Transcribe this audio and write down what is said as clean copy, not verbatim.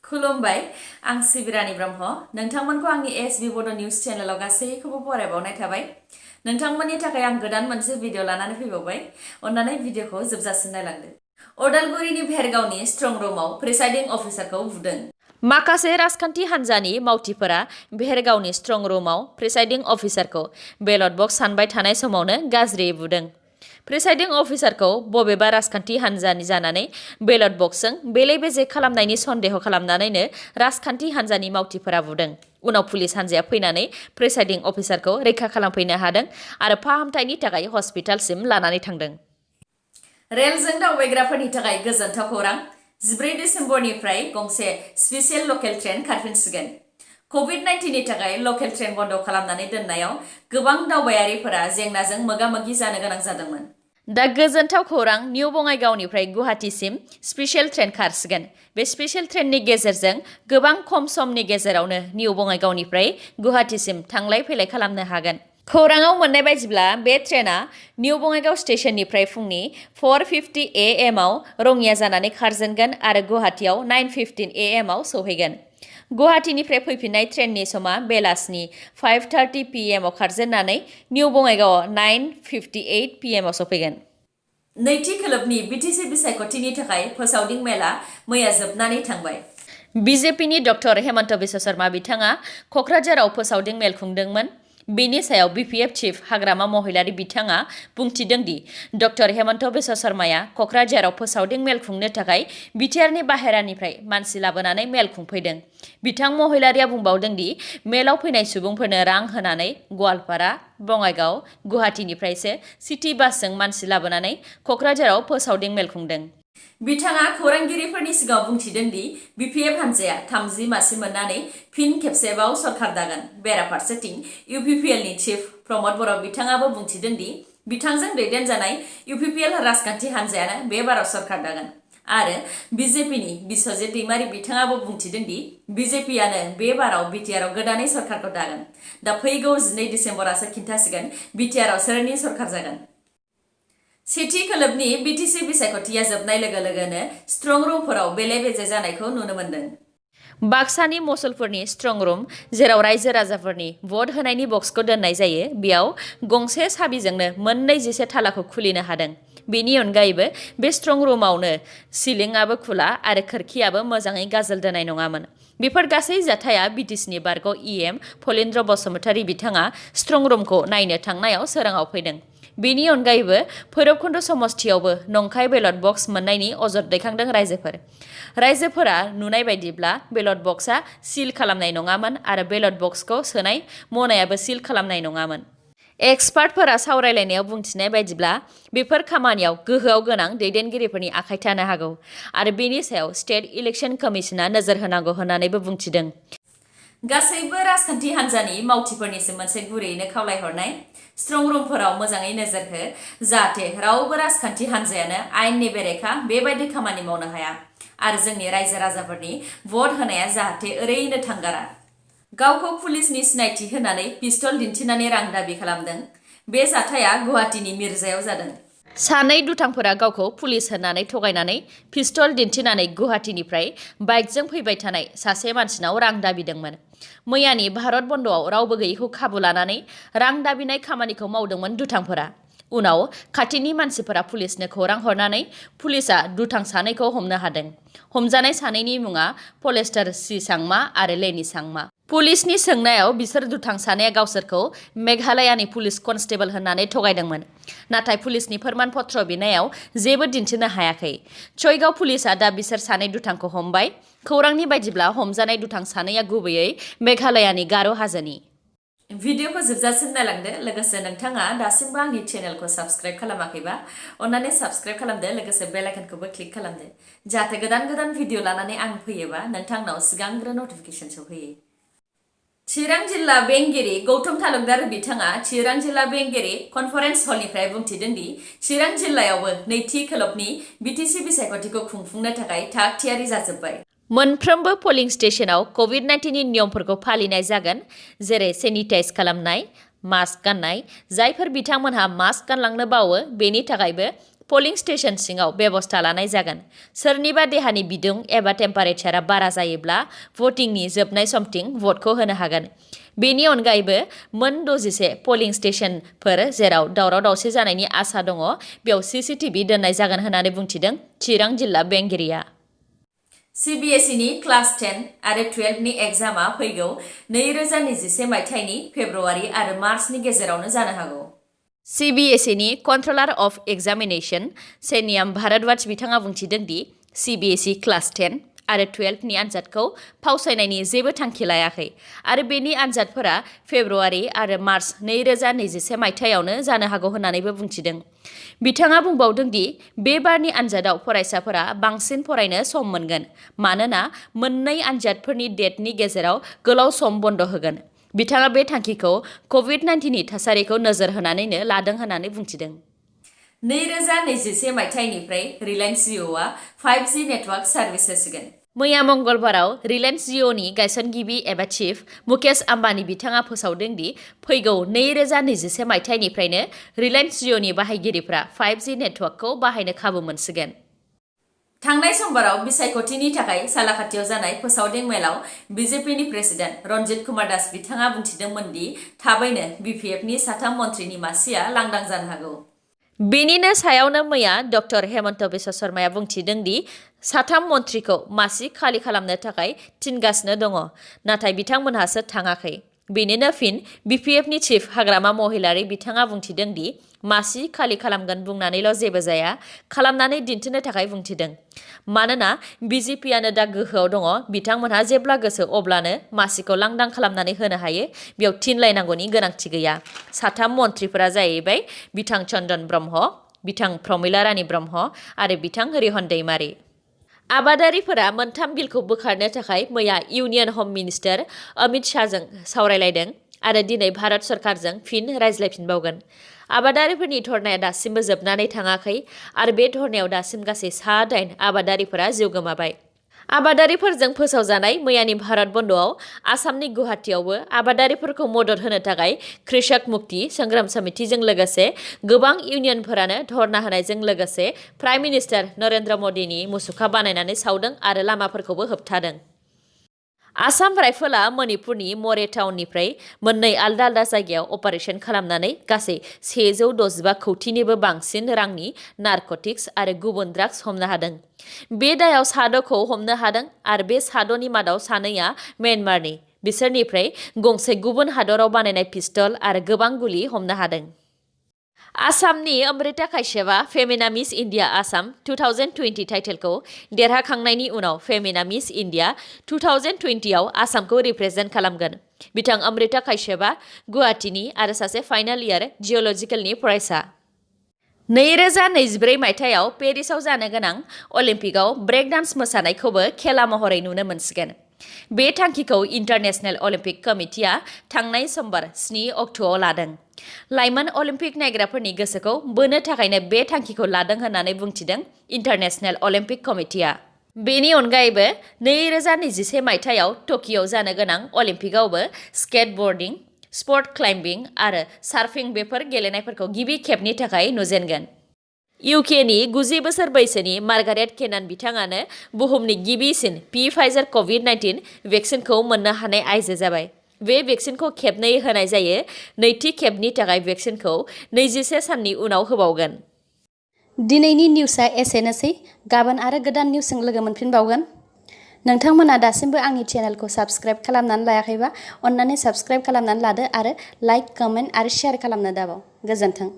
खुलुमबाय आं सिबिरानि ब्रह्म नोंथांमोनखौ आंनि एसबी बड' निउज चेनेलाव गासैखौबो बरायबावनाय थाबाय नोंथांमोननि थाखाय आं गोदान मोनसे भिडिअ लानानै फैबावबाय अन्नानै भिडिअखौ जोबजासिम नायलांदो अदालगुरिनि भेरगावनि स्ट्रं रुमाव प्रिसाइडिं अफिसारखौ बुदों माखासे राजखान्थि हान्जानि मावथिफोरा भेरगावनि स्ट्रं रुमाव प्रिसाइडिं अफिसारखौ बेलट बक्स सानबाय थानाय समावनो गाज्रियै बुदों प्रिसाइडिं अफिसारखौ बबेबा राजखान्थि हान्जानि जानानै बेलट बक्सजों बेले बेजे खालामनायनि सन्देह खालामनानैनो राजखान्थि हान्जानि मावथिफोरा बुदों उनाव पुलिस हान्जाया फैनानै प्रिसाइडिं अफिसारखौ रैखा खालामफैनो हादों आरो फाहामथायनि थाखाय हस्पिटालसिम लानानै थांदों रेलजों दावबायग्राफोरनि थाखाय गोजोनथाव खौरां 14 डिसेम्बरनिफ्राय गंसे स्पेशियल लकेल ट्रेन खारफिनसिगोन COVID-19 नि थाखाय लकेल ट्रेन बन्द खालामनानै दोननायाव गोबां दावबायारिफोरा जेंनाजों मोगा-मोगि जानो गोनां जादोंमोन दा गोजोनथाव खौरां निउ बङाइगावनिफ्राय गुवाहाटीसिम स्पेशियल ट्रेन खारसिगोन बे स्पेशियल ट्रेननि गेजेरजों गोबां खम समनि गेजेरावनो निउ बङाइगावनिफ्राय गुवाहाटीसिम थांलाय फैलाय खालामनो हागोन खौराङाव मोननाय बायदिब्ला बे ट्रेना निउ बङाइगाव स्टेशननिफ्राय फुंनि 4:50 AM आव रङिया जानानै खारजेनगोन आरो गुवाहाटीआव 9:15 AM आव सौहैगोन गुवाहाटीनिफ्राय फैफिननाय ट्रेननि समा बेलासिनि 5:30 PM आव खारजेननानै निउ बङाइगावआव 9:58 PM आव सफैगोन नैथि खोलोबनि बिटिसि बिसायख'थिनि थाखाय फोसावदिं मेला मैया जोबनानै थांबाय बिजेपिनि डक्टर हेमन्त बिश्व शर्मा बिथाङा क'क्राझाराव फोसावदिं मेल खुंदोंमोन बेनि सायाव बिपिएफ चिफ हाग्रामा महिलारी बिथाङा बुंथिदों दि डक्टर हेमन्त बिश्व शर्माया क'क्राझाराव फोसावदिं मेल खुंनो थाखाय बिटिआरनि बाहेरानिफ्राय मानसि लाबोनानै मेल खुंफैदों बिथां महिलारिया बुंबावदों दि मेलाव फैनाय सुबुंफोरनो रां होनानै गवालपारा बङाइगाव गुवाहाटीनिफ्रायसो सिटी बासजों मानसि लाबोनानै क'क्राझाराव फोसावदिं मेल खुंदों बिथाङा खौरांगिरिफोरनि सिगाङाव बुंथिदों दि बिपिएफ हान्जाया 30 मासि मोननानै फिन खेबसेबाव सरकार दागोन बेराफारसेथिं इउपिपिएलनि चिफ प्रमद बर' बिथाङाबो बुंथिदों दि बिथांजों दैदेनजानाय इउपिपिएल राजखान्थि हान्जायानो बे बाराव सरकार दागोन आरो बिजेपिनि बिश्वजित दैमारी बिथाङाबो बुंथिदों दि बिजेपियानो बे बाराव बिटिआरआव गोदानै सरकारखौ दागोन दा फैगौ 12 डिसेम्बरासो खिन्थासिगोन बिटिआरआव सोरनि सरकार जागोन सेथि खोलोबनि बिटिसि बिसायख'थिया जोबनाय लोगो लोगोनो स्ट्रं रुमफोराव बेले बेजे जानायखौ नुनो मोन्दों बाक्सानि मसलपुरनि स्ट्रं रुम जेराव रायजो राजाफोरनि भट होनायनि बक्सखौ दोननाय जायो बेयाव गंसे साबिजोंनो मोननै जिसे थालाखौ खुलिनो हादों बेनि अनगायैबो बे स्ट्रं रुमावनो सिलिंआबो खुला आरो खोरखियाबो मोजाङै गाजोल दोननाय नङामोन बेफोर गासै जाथाया बिटिसिनि बारग' इएम फलेन्द्र बसुमतारी बिथाङा स्ट्रं रुमखौ नायनो थांनायाव सोराङाव फैदों बेनि अनगायैबो भैरबकुन्द समस्थियावबो नंखाय बेलट बक्स मोननायनि अजद दैखांदों रायजोफोरा नुनाय बायदिब्ला बेलट बक्सआ सिल खालामनाय नङामोन आरो बेलट बक्सखौ सोनाय मनायाबो सिल खालामनाय नङामोन एक्सपार्टफोरा सावरायलायनायाव बुंथिनाय बायदिब्ला बेफोर खामानियाव गोहोआव गोनां दैदेनगिरिफोरनि आखाइ थानो हागौ आरो बेनि सायाव स्टेट इलेक्शन कमिशना नोजोर होनांगौ होननानैबो बुंथिदों गासैबो राजखान्थि हान्जानि मावथिफोरनिसिम मोनसे गुरैयैनो खावलायहरनाय स्ट्रं रुमफोराव मोजाङै नोजोर हो जाहाथे रावबो राजखान्थि हान्जायानो आयेननि बेरेखा बेबायदि खामानि मावनो हाया आरो जोंनि रायजो राजाफोरनि भट होनाया जाहाथे ओरैनो थांगारा गावखौ पुलिसनि सिनायथि होनानै पिस्तल दिन्थिनानै रां दाबि खालामदों बे जाथाया गुवाहाटीनि मिर्जायाव जादों सानै दुथांफोरा गावखौ पुलिस होननानै थगायनानै पिस्तल दिन्थिनानै गुवाहाटीनिफ्राय बाइकजों फैबाय थानाय सासे मानसिनाव रां दाबिदोंमोन मैयानि भारत बन्द'आव रावबो गैयैखौ खाबु लानानै रां दाबिनाय खामानिखौ मावदोंमोन दुथांफोरा उनाव खाथिनि मानसिफोरा पुलिसनो खौरां हरनानै पुलिसआ दुथां सानैखौ हमनो हादों हमजानाय सानैनि मुङा पलेस्टार सि सांमा आरो लेनि सांमा पुलिसनि सोंनायाव बिसोर दुथां सानैया गावसोरखौ मेघालयानि पुलिस कनस्टेबल होननानै थगायदोंमोन नाथाय पुलिसनि फोरमान पत्र बिनायाव जेबो दिन्थिनो हायाखै चयगाव पुलिसआ दा बिसोर सानै दुथांखौ हमबाय खौरांनि बायदिब्ला हमजानाय दुथां सानैया गुबैयै मेघालयानि गार' हाजोनि भिडिअखौ जोबजासिम नायलांदो लोगोसे नोंथाङा दासिमबो आंनि चेनेलखौ साबस्क्राइब खालामाखैबा अन्नानै साबस्क्राइब खालामदो लोगोसे बेल आइकनखौबो क्लिक खालामदो जाहाथे गोदान भिडिअ लानानै आं फैयोबा नोंथांनाव सिगांग्रो नटिफिकेसन सौफैयो चिरां जिल्ला बेंगिरि गौतम तालुकदार बिथाङा चिरां जिल्ला बेंगिरि कनफारेन्स हलनिफ्राय बुंथिदों दि चिरां जिल्लायावबो नैथि खोलोबनि बिटिसि बिसायख'थिखौ खुंफुंनो थाखाय थाग थियारि जाजोब्बाय मोनफ्रोमबो पोलिं स्टेशनाव COVID-19 नि नियमफोरखौ फालिनाय जागोन जेरै सेनिटाइज खालामनाय मास्क गाननाय जायफोर बिथांमोनहा मास्क गानलांनो बावो बेनि थाखायबो पोलिं स्टेशन सिङाव बेबस्था लानाय जागोन। सोरनिबा देहानि बिदुं एबा टेम्पारेचारा बारा जायोब्ला भटिंनि जोबनाय समथिं भटखौ होनो हागोन। बेनि अनगायैबो मोन 60 पोलिं स्टेशनफोर जेराव दावराव-दावसि जानायनि आसा दङ बेयाव CCTV दोननाय जागोन होननानै बुंथिदों चिरां जिल्ला बेंगिरिया। CBSEनि क्लास 10 आरो 12 नि एग्जामआ फैगौ 2021 मायथाइनि फेब्रुआरि आरो मार्चनि गेजेरावनो जानो हागौ। CBSEनि कन्ट्रलार अफ एग्जामिनेशन सेनियाम भारद्वाज बिथाङा बुंथिदों दि CBSE क्लास 10 आरो 12 नि आनजादखौ फावसायनायनि जेबो थांखि लायाखै आरो बेनि आनजादफोरा फेब्रुआरि आरो मार्च 2021 मायथाइयावनो जानो हागौ होननानैबो बुंथिदों। बिथाङा बुंबावदों दि बे बारनि आनजादाव फरायसाफोरा बांसिन फरायनो सम मोनगोन मानोना मोननै आनजादफोरनि डेटनि गेजेराव गोलाव सम बन्द होगोन। बिथाङा बे थांखिखौ COVID-19 नि थासारिखौ नोजोर होनानैनो लादों होननानै बुंथिदों। 2021 मायथाइनिफ्राय रिलायन्स जिअ'आ 5G नेटवर्क सार्भिस होसिगोन। मैया मंगलबाराव रिलायन्स जिअ'नि गायसनगिरि एबा चिफ मुकेश आम्बानी बिथाङा फोसावदों दि फैगौ 2021 मायथाइनिफ्रायनो रिलायन्स जिअ'नि बाहायगिरिफ्रा 5G नेटवर्कखौ बाहायनो खाबु मोनसिगोन। थांनाय समबाराव बिसायख'थिनि थाखाय सालाकाथियाव जानाय फोसावदिं मेलाव BJPनि प्रेसिडेन्ट रन्जित कुमार दास बिथाङा बुंथिदोंमोन दि थाबैनो BPFनि 3 मन्थ्रिनि मासिया लांदां जानो हागौ। बेनिनो सायावनो मैया डक्टर हेमन्त बिश्व शर्माया बुंथिदों दि 3 मन्थ्रिखौ मासि खालि खालामनो थाखाय थिनगासिनो दङ नाथाय बिथांमोनहासो थाङाखै। बेनिनो फिन BPFनि चिफ हाग्रामा महिलारी बिथाङा बुंथिदों दि मासि खालि खालामगोन बुंनानैल' जेबो जाया खालामनानै दिन्थिनो थाखाय बुंथिदों। मानोना BJPआनो दा गोहोआव दङ बिथांमोनहा जेब्ला गोसो अब्लानो मासिखौ लांदां खालामनानै होनो हायो बेयाव थिनलायनांगौनि गोनांथि गैया। 3 मन्थ्रिफोरा जाहैबाय बिथां चन्दन ब्रह्म, बिथां प्रमिला रानी ब्रह्म आरो बिथां रिहन दैमारी। आबादारिफोरा मोनथाम बिलखौ बोखारनो थाखाय मैया इउनियन हम मिनिस्टार अमित शाहजों सावरायलायदों आरो दिनै भारत सरकारजों फिन रायज्लायफिनबावगोन। आबादारिफोरनि धरनाया दासिमबो जोबनानै थाङाखै आरो बे धरनायाव दासिम गासै 8 आबादारिफोरा जिउ गोमाबाय। आबादारिफोरजों फोसावजानाय मैयानि भारत बन्द'आव आसामनि गुवाहाटीयावबो आबादारिफोरखौ मदद होनो थाखाय कृषक मुक्ति संग्राम समितिजों लोगोसे गोबां इउनियनफोरानो धरना होनायजों लोगोसे प्राइम मिनिस्टार नरेन्द्र मदिनि मुसुखा बानायनानै सावदों आरो लामाफोरखौबो होबथादों। आसाम राइफलआ मणिपुरनि मरे टाउननिफ्राय मोननै आलदा जायगायाव अपारेशन खालामनानै गासै 165 कौटिनिबो बांसिन रांनि नारकटिक्स आरो गुबुन ड्राग्स हमनो हादों। बे दायाव 6खौ हमनो हादों आरो बे 6नि मादाव 2आ म्यानमारनि। बिसोरनिफ्राय गंसे गुबुन हादराव बानायनाय पिस्तल आरो गोबां गुलि हमनो हादों। आसामनि अमृता काश्यपआ फेमिना मिस इन्डिया आसाम 2020 टाइटेलखौ देरहाखांनायनि उनाव फेमिना मिस इन्डिया 2020 आव आसामखौ रिप्रेजेन्ट खालामगोन। बिथां अमृता काश्यपआ गुवाहाटीनि आरो सासे फाइनाल इयार जिअ'लजिकेलनि फरायसा। 2024 मायथाइयाव पेरिसाव जानो गोनां अलिम्पिकआव ब्रेक डान्स मोसानायखौबो खेला महरै नुनो मोनसिगोन। बे थांखिखौ इन्टारनेशनेल अलिम्पिक कमिटिआ थांनाय समबार 7 अक्ट'आव लादों। लाइमोन अलिम्पिक नायग्राफोरनि गोसोखौ बोनो थाखायनो बे थांखिखौ लादों होननानै बुंथिदों इन्टारनेशनेल अलिम्पिक कमिटिआ। बेनि अनगायैबो 2021 मायथाइयाव टकिय'आव जानो गोनां अलिम्पिकआवबो स्केटबर्डिं, स्प'र्ट क्लाइम्बिं आरो सार्फिं बेफोर गेलेनायफोरखौ गिबि खेबनि थाखाय नुजेनगोन। इउकेनि 90 बोसोर बैसोनि मार्गारेट केनान बिथाङानो बुहुमनि गिबिसिन फाइजार COVID-19 भेक्सिनखौ मोननो हानाय आइजो जाबाय। बे भेक्सिनखौ खेबनै होनाय जायो। नैथि खेबनि थाखाय भेक्सिनखौ 21 साननि उनाव होबावगोन। दिनैनि निउसआ एसेनोसै। गाबोन आरो गोदान निउसजों लोगो मोनफिनबावगोन। नोंथांमोना दासिमबो आंनि चेनेलखौ साबस्क्राइब खालामनानै लायाखैबा अन्नानै साबस्क्राइब खालामनानै लादो आरो लाइक, कमेन्ट आरो शेयार खालामनो दाबाव। गोजोन्थों।